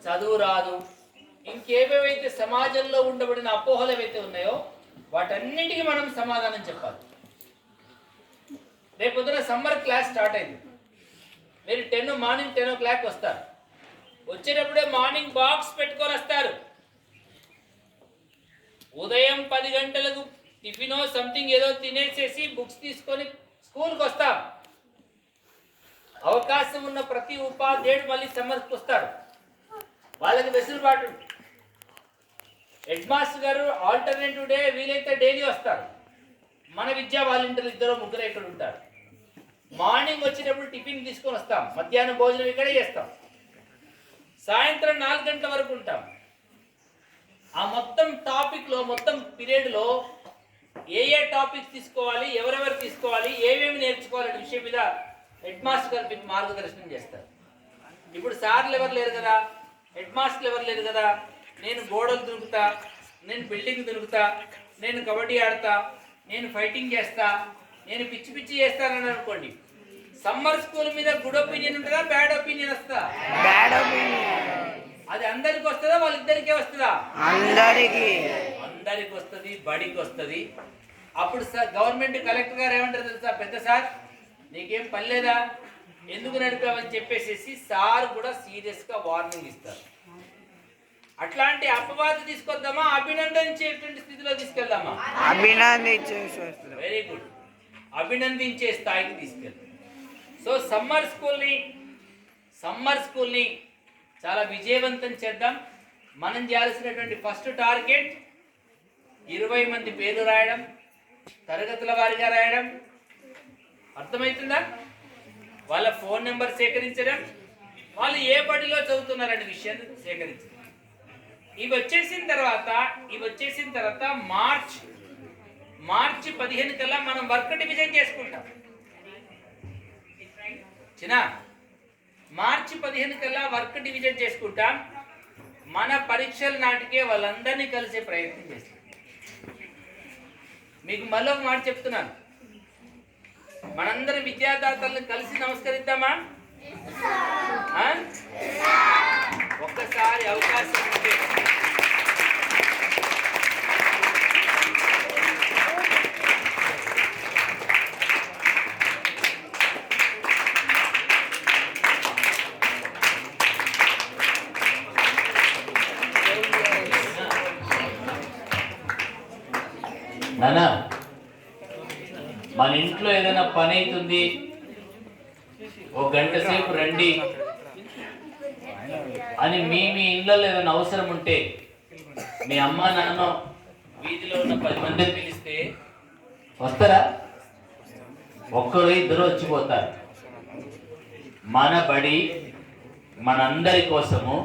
చదువు రాదు, ఇంకేవేవైతే సమాజంలో ఉండబడిన అపోహలు ఏవైతే ఉన్నాయో వాటన్నిటికీ మనం సమాధానం చెప్పాలి. రేపు పొద్దున సమ్మర్ క్లాస్ స్టార్ట్ అయింది. మీరు మార్నింగ్ 10 o'clock వస్తారు. వచ్చేటప్పుడే మార్నింగ్ బాక్స్ పెట్టుకొని వస్తారు. ఉదయం 10 గంటలకు టిఫినో సంథింగ్ ఏదో తినేసేసి బుక్స్ తీసుకొని స్కూల్కి వస్తాం. అవకాశం ఉన్న ప్రతి ఉపాధ్యాయుడు మళ్ళీ సమ్మర్కి వస్తాడు. వాళ్ళకి వెసులుబాటు. హెడ్ మాస్టర్ గారు ఆల్టర్నేటివ్ డే వీలైతే డైలీ వస్తారు. మన విద్యా వాలంటీర్లు 2-3 ఇక్కడ ఉంటారు. మార్నింగ్ వచ్చేటప్పుడు టిఫిన్ తీసుకొని వస్తాం, మధ్యాహ్నం భోజనం ఇక్కడే చేస్తాం, సాయంత్రం 4 గంటల వరకు ఉంటాం. ఆ మొత్తం టాపిక్లో మొత్తం పీరియడ్లో ఏ టాపిక్స్ తీసుకోవాలి, ఎవరెవరు తీసుకోవాలి, ఏమేమి నేర్చుకోవాలనే విషయం మీద హెడ్ మాస్టర్ గారు మీకు మార్గదర్శనం చేస్తారు. ఇప్పుడు సార్లు ఎవరు లేరు కదా, హెడ్ మాస్టర్లు ఎవరు లేరు కదా, నేను గోడలు దునుకుతా, నేను బిల్డింగ్ దునుకుతా, నేను కబడ్డీ ఆడతా, నేను ఫైటింగ్ చేస్తా, నేను పిచ్చి పిచ్చి చేస్తానని అనుకోండి, సమ్మర్ స్కూల్ మీద గుడ్ ఒపీనియన్ ఉంటుందా, బ్యాడ్ ఒపీనియన్ వస్తుందా? Bad opinion. అది అందరికి వస్తుందా, వాళ్ళిద్దరికే వస్తుందా? అందరికి వస్తుంది, బడికి వస్తుంది. అప్పుడు సార్ గవర్నమెంట్ కలెక్టర్ గారు ఏమంటారు తెలుసా, పెద్ద సార్ నీకేం పని లేదా, ఎందుకు నడిపావని చెప్పేసి సార్ కూడా సీరియస్గా వార్నింగ్ ఇస్తారు. అట్లాంటి అపవాదు తీసుకొద్దామా, అభినందించేటువంటి స్థితిలో తీసుకెళ్దామా? వెరీ గుడ్, అభినందించే స్థాయికి తీసుకెళ్దాం. సో సమ్మర్ స్కూల్ని చాలా విజయవంతం చేద్దాం. మనం చేయాల్సినటువంటి ఫస్ట్ టార్గెట్ 20 మంది పేర్లు రాయడం, తరగతుల వారీగా రాయడం. అర్థమవుతుందా? వాళ్ళ ఫోన్ నెంబర్ సేకరించడం, వాళ్ళు ఏ బడిలో చదువుతున్నారనే విషయాన్ని సేకరించడం. ఇవి వచ్చేసిన తర్వాత మార్చి 15 కల్లా మనం వర్క్ డివిజన్ చేసుకుంటాం. మార్చి 15 కల్లా వర్క్ డివిజన్ చేసుకుంటాం. మన పరీక్షల నాటికే వాళ్ళందరినీ కలిసే ప్రయత్నం చేస్తాం. మీకు మళ్ళీ ఒక మాట చెప్తున్నాను, మనందరం విద్యాదాతలను కలిసి నమస్కరిద్దామా? ఒక్కసారి అవకాశం ఉంటే నానా, మన ఇంట్లో ఏదైనా పని అవుతుంది, ఒక గంట సేపు రండి అని మీ ఇళ్ళలో ఏదైనా అవసరం ఉంటే మీ అమ్మ నాన్న వీధిలో ఉన్న 10 మందిని పిలిస్తే వస్తారా? ఒక్కరు ఇద్దరు వచ్చిపోతారు. మన బడి మనందరి కోసము